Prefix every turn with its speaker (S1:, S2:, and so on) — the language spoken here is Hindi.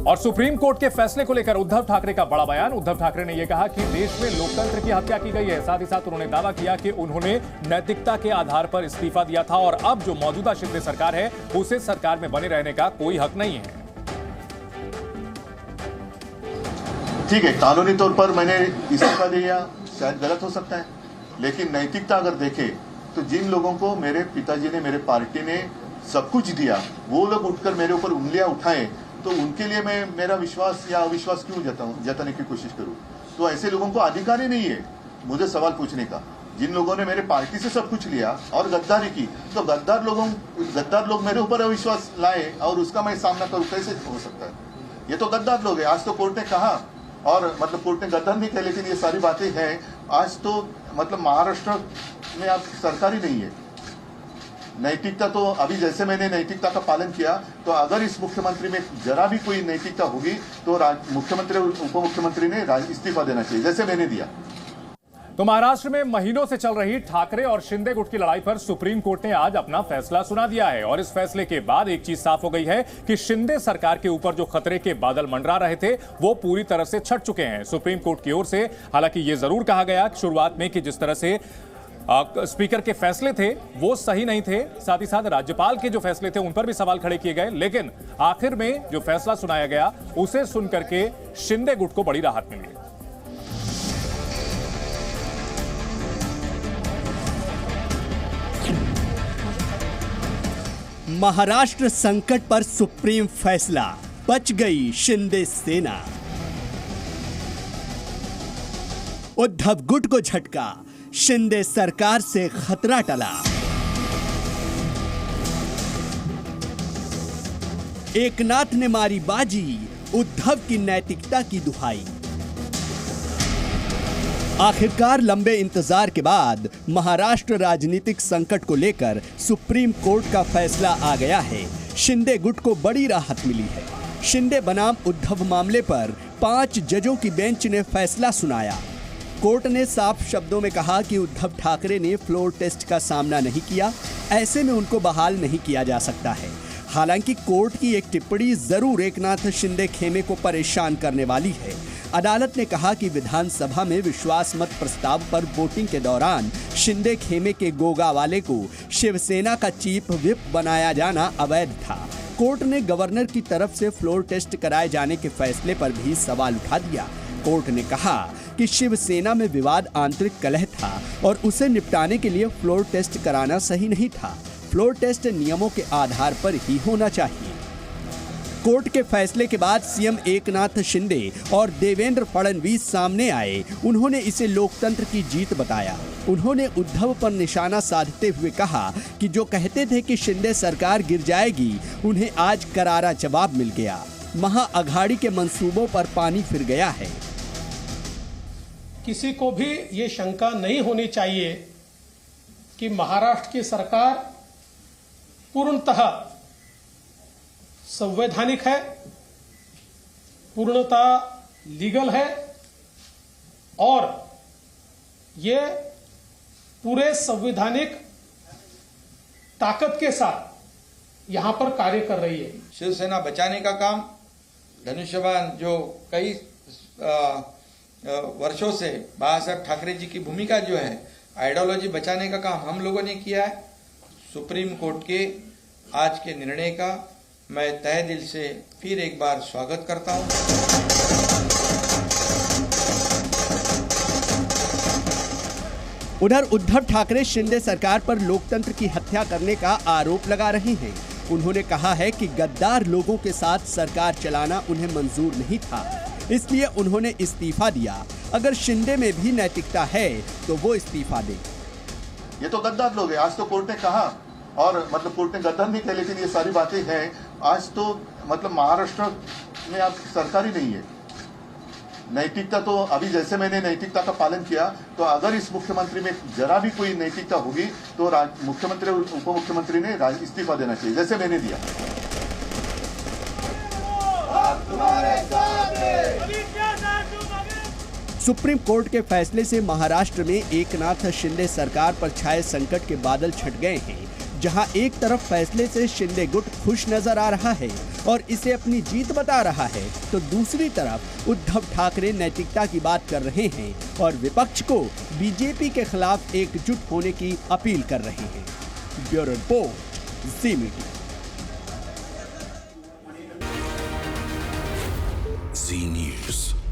S1: और सुप्रीम कोर्ट के फैसले को लेकर उद्धव ठाकरे का बड़ा बयान। उद्धव ठाकरे ने यह कहा कि देश में लोकतंत्र की हत्या की गई है। साथ ही साथ उन्होंने दावा किया कि उन्होंने नैतिकता के आधार पर इस्तीफा दिया था और अब जो मौजूदा शिंदे सरकार है उसे सरकार में बने रहने का कोई हक नहीं है।
S2: ठीक है, कानूनी तौर पर मैंने इस्तीफा दिया, शायद गलत हो सकता है, लेकिन नैतिकता अगर देखे तो जिन लोगों को मेरे पिताजी ने, मेरे पार्टी ने सब कुछ दिया, वो लोग उठकर मेरे ऊपर उंगलियां उठाएं तो उनके लिए मैं मेरा विश्वास या अविश्वास क्यों जताने की कोशिश करूं? तो ऐसे लोगों को अधिकार ही नहीं है मुझे सवाल पूछने का। जिन लोगों ने मेरे पार्टी से सब कुछ लिया और गद्दारी की, तो गद्दार लोग मेरे ऊपर अविश्वास लाए और उसका मैं सामना करूं, कैसे हो सकता है? ये तो गद्दार लोग हैं। आज तो कोर्ट ने कहा, और मतलब कोर्ट ने गद्दार नहीं कहा, लेकिन ये सारी बातें हैं। आज तो मतलब महाराष्ट्र में आप सरकार ही नहीं है। नैतिकता तो अभी जैसे मैंने नैतिकता का पालन किया, तो अगर इस मुख्यमंत्री में जरा भी कोई नैतिकता होगी तो मुख्यमंत्री और उप मुख्यमंत्री ने इस्तीफा देना चाहिए, जैसे मैंने दिया।
S1: तो महाराष्ट्र में महीनों से चल रही ठाकरे और शिंदे गुट की लड़ाई पर सुप्रीम कोर्ट ने आज अपना फैसला सुना दिया है और इस फैसले के बाद एक चीज साफ हो गई है कि शिंदे सरकार के ऊपर जो खतरे के बादल मंडरा रहे थे वो पूरी तरह से छट चुके हैं। सुप्रीम कोर्ट की ओर से हालांकि ये जरूर कहा गया शुरुआत में कि जिस तरह से स्पीकर के फैसले थे वो सही नहीं थे, साथ ही साथ राज्यपाल के जो फैसले थे उन पर भी सवाल खड़े किए गए, लेकिन आखिर में जो फैसला सुनाया गया उसे सुनकर के शिंदे गुट को बड़ी राहत मिली।
S3: महाराष्ट्र संकट पर सुप्रीम फैसला, बच गई शिंदे सेना। उद्धव गुट को झटका, शिंदे सरकार से खतरा टला। एकनाथ ने मारी बाजी, उद्धव की नैतिकता की दुहाई। आखिरकार लंबे इंतजार के बाद महाराष्ट्र राजनीतिक संकट को लेकर सुप्रीम कोर्ट का फैसला आ गया है। शिंदे गुट को बड़ी राहत मिली है। शिंदे बनाम उद्धव मामले पर 5 जजों की बेंच ने फैसला सुनाया। कोर्ट ने साफ शब्दों में कहा कि उद्धव ठाकरे ने फ्लोर टेस्ट का सामना नहीं किया, ऐसे में उनको बहाल नहीं किया जा सकता है। हालांकि कोर्ट की एक टिप्पणी जरूर एकनाथ शिंदे खेमे को परेशान करने वाली है। अदालत ने कहा कि विधानसभा में विश्वास मत प्रस्ताव पर वोटिंग के दौरान शिंदे खेमे के गोगावाले को शिवसेना का चीफ व्हिप बनाया जाना अवैध था। कोर्ट ने गवर्नर की तरफ से फ्लोर टेस्ट कराए जाने के फैसले पर भी सवाल उठा दिया। कोर्ट ने कहा कि शिवसेना में विवाद आंतरिक कलह था और उसे निपटाने के लिए फ्लोर टेस्ट कराना सही नहीं था। फ्लोर टेस्ट नियमों के आधार पर ही होना चाहिए। कोर्ट के फैसले के बाद सीएम एकनाथ शिंदे और देवेंद्र फडणवीस सामने आए। उन्होंने इसे लोकतंत्र की जीत बताया। उन्होंने उद्धव पर निशाना साधते हुए कहा कि जो कहते थे कि शिंदे सरकार गिर जाएगी, उन्हें आज करारा जवाब मिल गया। महाअघाड़ी के मंसूबों पर पानी फिर गया है।
S4: किसी को भी ये शंका नहीं होनी चाहिए कि महाराष्ट्र की सरकार पूर्णतः संवैधानिक है, पूर्णतः लीगल है और ये पूरे संवैधानिक ताकत के साथ यहां पर कार्य कर रही है।
S5: शिवसेना बचाने का काम, धनुष्यबाण जो कई वर्षों से बाला साहब ठाकरे जी की भूमिका जो है, आइडियोलॉजी बचाने का काम हम लोगों ने किया है। सुप्रीम कोर्ट के आज के निर्णय का मैं तहे दिल से फिर एक बार स्वागत करता हूं।
S3: उधर उद्धव ठाकरे शिंदे सरकार पर लोकतंत्र की हत्या करने का आरोप लगा रहे हैं। उन्होंने कहा है कि गद्दार लोगों के साथ सरकार चलाना उन्हें मंजूर नहीं था, इसलिए उन्होंने इस्तीफा दिया। अगर शिंदे में भी नैतिकता है तो वो इस्तीफा दे।
S2: ये तो गद्दार लोग हैं। आज तो कोर्ट ने कहा, और मतलब कोर्ट ने गद्दार नहीं कहा, लेकिन ये सारी बातें हैं। आज तो मतलब महाराष्ट्र में आप सरकार ही नहीं है। नैतिकता तो अभी जैसे मैंने नैतिकता का पालन किया, तो अगर इस मुख्यमंत्री में जरा भी कोई नैतिकता होगी तो मुख्यमंत्री और उप मुख्यमंत्री ने इस्तीफा देना चाहिए, जैसे मैंने दिया।
S3: सुप्रीम कोर्ट के फैसले से महाराष्ट्र में एकनाथ शिंदे सरकार पर छाए संकट के बादल छट गए हैं। जहां एक तरफ फैसले से शिंदे गुट खुश नजर आ रहा है और इसे अपनी जीत बता रहा है, तो दूसरी तरफ उद्धव ठाकरे नैतिकता की बात कर रहे हैं और विपक्ष को बीजेपी के खिलाफ एकजुट होने की अपील कर रहे हैं। ब्यूरो रिपोर्ट, जी मीडिया।
S6: जी न्यूज़।